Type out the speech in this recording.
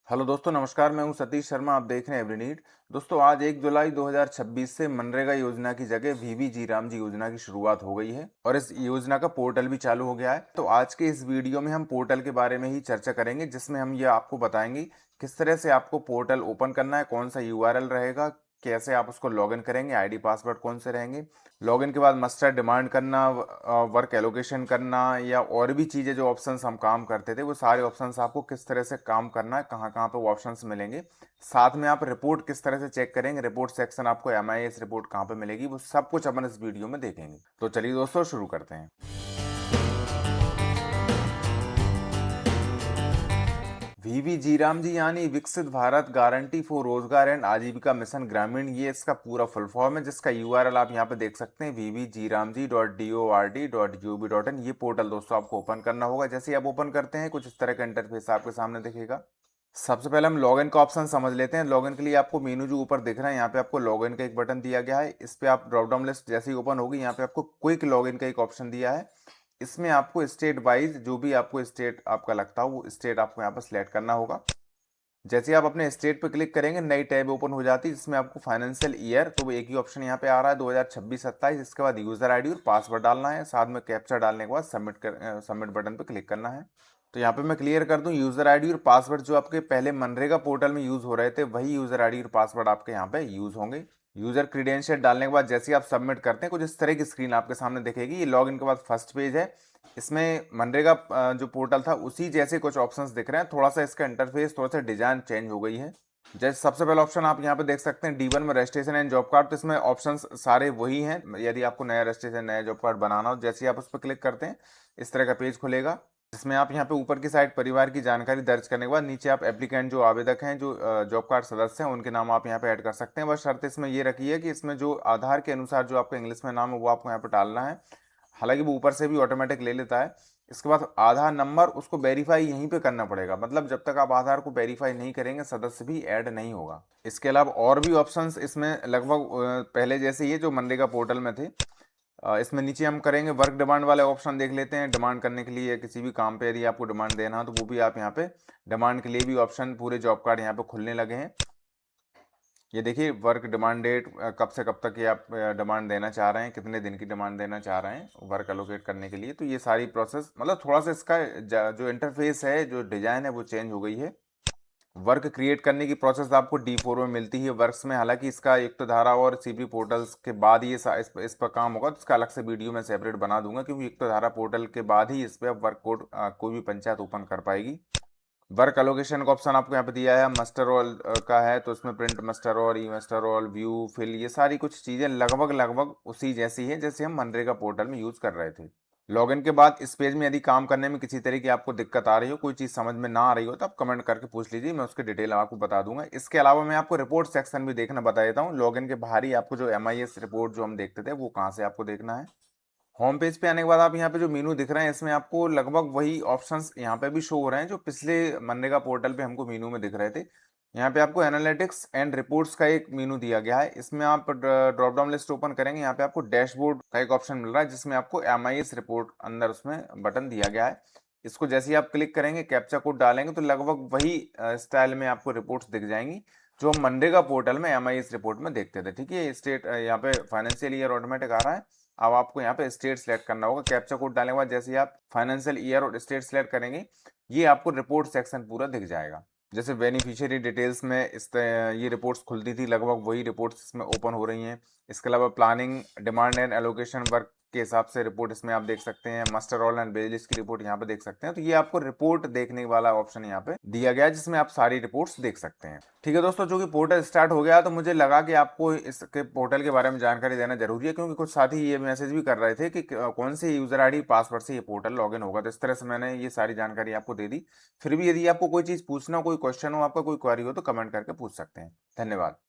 Hello दोस्तों, नमस्कार। मैं हूं सतीश शर्मा। आप देख रहे हैं एवरीनीड। दोस्तों, आज 1 जुलाई 2026 से मनरेगा योजना की जगह वीवी जी राम जी योजना की शुरुआत हो गई है और इस योजना का पोर्टल भी चालू हो गया है। तो आज के इस वीडियो में हम पोर्टल के बारे में ही चर्चा करेंगे, जिसमें हम ये आपको बताएंगे किस तरह से आपको पोर्टल ओपन करना है, कौन सा यूआरएल रहेगा, कैसे आप उसको लॉगिन करेंगे, आईडी पासवर्ड कौन से रहेंगे, लॉगिन के बाद मस्टर डिमांड करना, वर्क एलोकेशन करना या और भी चीज़ें जो ऑप्शंस हम काम करते थे वो सारे ऑप्शंस आपको किस तरह से काम करना है, कहाँ कहाँ पे वो ऑप्शंस मिलेंगे। साथ में आप रिपोर्ट किस तरह से चेक करेंगे, रिपोर्ट सेक्शन आपको एमआईएस रिपोर्ट कहाँ पे मिलेगी, वो सब कुछ अपन इस वीडियो में देखेंगे। तो चलिए दोस्तों, शुरू करते हैं। वीवी जी राम जी यानी विकसित भारत गारंटी फॉर रोजगार एंड आजीविका मिशन ग्रामीण, ये इसका पूरा फुल फॉर्म है, जिसका यूआरएल आप यहाँ पे देख सकते हैं vvgramji.dord.gov.in। ये पोर्टल दोस्तों आपको ओपन करना होगा। जैसे ही आप ओपन करते हैं कुछ इस तरह का इंटरफेस आपके सामने दिखेगा। सबसे पहले हम लॉगिन का ऑप्शन समझ लेते हैं। लॉगिन के लिए आपको मेनू जो ऊपर दिख रहा है, यहाँ पे आपको लॉगिन का एक बटन दिया गया है। इस पे आप ड्रॉप डाउन लिस्ट जैसे ही ओपन होगी, यहाँ पे आपको क्विक लॉगिन का एक ऑप्शन दिया है। इसमें आपको स्टेट वाइज जो भी आपको स्टेट आपका लगता हो वो स्टेट आपको यहाँ पर सिलेक्ट करना होगा। जैसे आप अपने स्टेट पर क्लिक करेंगे, नई टैब ओपन हो जाती है, जिसमें आपको फाइनेंशियल ईयर तो वो एक ही ऑप्शन यहाँ पे आ रहा है 2026-27। इसके बाद यूजर आईडी और पासवर्ड डालना है, साथ में कैप्चा डालने के बाद सबमिट बटन पे क्लिक करना है। तो यहाँ पे मैं क्लियर कर दूं, यूजर आईडी और पासवर्ड जो आपके पहले मनरेगा पोर्टल में यूज हो रहे थे वही यूजर आईडी और पासवर्ड आपके यहाँ पे यूज होंगे। यूजर क्रीडेंशियल डालने के बाद जैसे ही आप सबमिट करते हैं कुछ इस तरह की स्क्रीन आपके सामने दिखेगी। ये लॉगिन के बाद फर्स्ट पेज है। इसमें मनरेगा जो पोर्टल था उसी जैसे कुछ ऑप्शंस दिख रहे हैं। थोड़ा सा इसका इंटरफेस, थोड़ा सा डिजाइन चेंज हो गई है। जैसे सबसे पहला ऑप्शन आप यहाँ पे देख सकते हैं D1 में रजिस्ट्रेशन एंड जॉब कार्ड। तो इसमें ऑप्शंस सारे वही हैं। यदि आपको नया रजिस्ट्रेशन, नया जॉब कार्ड बनाना हो, जैसे ही आप उस पर क्लिक करते हैं इस तरह का पेज खुलेगा, जिसमें आप यहाँ पे ऊपर की साइड परिवार की जानकारी दर्ज करने के बाद नीचे आप एप्लीकेंट जो आवेदक हैं, जो जॉब कार्ड सदस्य हैं, उनके नाम आप यहाँ पे ऐड कर सकते हैं। बस शर्त इसमें ये रखी है कि इसमें जो आधार के अनुसार जो आपका इंग्लिश में नाम है वो आपको यहाँ पे डालना है। हालांकि वो ऊपर से भी ऑटोमेटिक ले लेता है। इसके बाद आधार नंबर उसको वेरीफाई यहीं पे करना पड़ेगा। मतलब जब तक आप आधार को वेरीफाई नहीं करेंगे सदस्य भी ऐड नहीं होगा। इसके अलावा और भी ऑप्शंस इसमें लगभग पहले जैसे ये जो मनरेगा पोर्टल में थे। इसमें नीचे हम करेंगे वर्क डिमांड वाले ऑप्शन देख लेते हैं। डिमांड करने के लिए किसी भी काम पे यदि आपको डिमांड देना हो तो वो भी आप यहाँ पे डिमांड के लिए भी ऑप्शन, पूरे जॉब कार्ड यहाँ पे खुलने लगे हैं। ये देखिए वर्क डिमांड डेट, कब से कब तक ये आप डिमांड देना चाह रहे हैं, कितने दिन की डिमांड देना चाह रहे हैं वर्क एलोकेट करने के लिए। तो ये सारी प्रोसेस, मतलब थोड़ा सा इसका जो इंटरफेस है, जो डिजाइन है वो चेंज हो गई है। वर्क क्रिएट करने की प्रोसेस आपको D4 में मिलती है वर्क्स में। हालांकि इसका एक तो धारा और सीपी पोर्टल्स के बाद ही इस पर काम होगा, तो इसका अलग से वीडियो मैं सेपरेट बना दूंगा, क्योंकि एक तो धारा पोर्टल के बाद ही इस पर वर्क कोड कोई भी पंचायत ओपन कर पाएगी। वर्क एलोकेशन का ऑप्शन आपको यहाँ पे दिया है। मस्टर रोल का है तो उसमें प्रिंट मस्टर रोल, ई मस्टर रोल, व्यू, फिल, ये सारी कुछ चीज़ें लगभग लगभग उसी जैसी है जैसे हम मनरेगा पोर्टल में यूज़ कर रहे थे। लॉगिन के बाद इस पेज में यदि काम करने में किसी तरह की आपको दिक्कत आ रही हो, कोई चीज़ समझ में ना आ रही हो, तो आप कमेंट करके पूछ लीजिए, मैं उसकी डिटेल आपको बता दूंगा। इसके अलावा मैं आपको रिपोर्ट सेक्शन भी देखना बता देता हूँ। लॉगिन के बाहर ही आपको जो MIS रिपोर्ट जो हम देखते थे वो कहाँ से आपको देखना है। होम पेज पे आने के बाद आप यहाँ पे जो मेनू दिख रहे हैं इसमें आपको लगभग वही ऑप्शंस यहाँ पे भी शो हो रहे हैं जो पिछले मनरेगा पोर्टल पे हमको मेनू में दिख रहे थे। यहाँ पे आपको एनालिटिक्स एंड रिपोर्ट्स का एक मेनू दिया गया है। इसमें आप ड्रॉप डाउन लिस्ट ओपन करेंगे, यहाँ पे आपको डैशबोर्ड का एक ऑप्शन मिल रहा है जिसमें आपको MIS रिपोर्ट अंदर उसमें बटन दिया गया है। इसको जैसे ही आप क्लिक करेंगे, कैप्चा कोड डालेंगे तो लगभग वही स्टाइल में आपको रिपोर्ट्स दिख जाएंगी जो हम मनरेगा पोर्टल में MIS रिपोर्ट में देखते थे। ठीक है, स्टेट यहाँ पे फाइनेंशियल ईयर ऑटोमेटिक आ रहा है। अब आपको यहाँ पे स्टेट सेलेक्ट करना होगा। कैप्चा कोड डालने के बाद जैसे ही आप फाइनेंशियल ईयर और स्टेट सेलेक्ट करेंगे, ये आपको रिपोर्ट सेक्शन पूरा दिख जाएगा। जैसे बेनिफिशियरी डिटेल्स में ये रिपोर्ट्स खुलती थी, लगभग वही रिपोर्ट्स इसमें ओपन हो रही हैं। इसके अलावा planning, demand and allocation work के हिसाब से रिपोर्ट इसमें आप देख सकते हैं। Master roll and wage list की रिपोर्ट यहाँ पे देख सकते हैं। तो ये आपको रिपोर्ट देखने वाला ऑप्शन यहाँ पे दिया गया है जिसमें आप सारी रिपोर्ट्स देख सकते हैं। ठीक है दोस्तों, जो कि पोर्टल स्टार्ट हो गया तो मुझे लगा कि आपको इसके पोर्टल के बारे में जानकारी देना जरूरी है, क्योंकि कुछ साथी ये मैसेज भी कर रहे थे कि कौन से यूजर आईडी पासवर्ड से ये पोर्टल लॉगिन होगा। तो इस तरह से मैंने ये सारी जानकारी आपको दे दी। फिर भी यदि आपको कोई चीज पूछना हो, कोई क्वेश्चन हो, आपका कोई क्वेरी हो, तो कमेंट करके पूछ सकते हैं। धन्यवाद।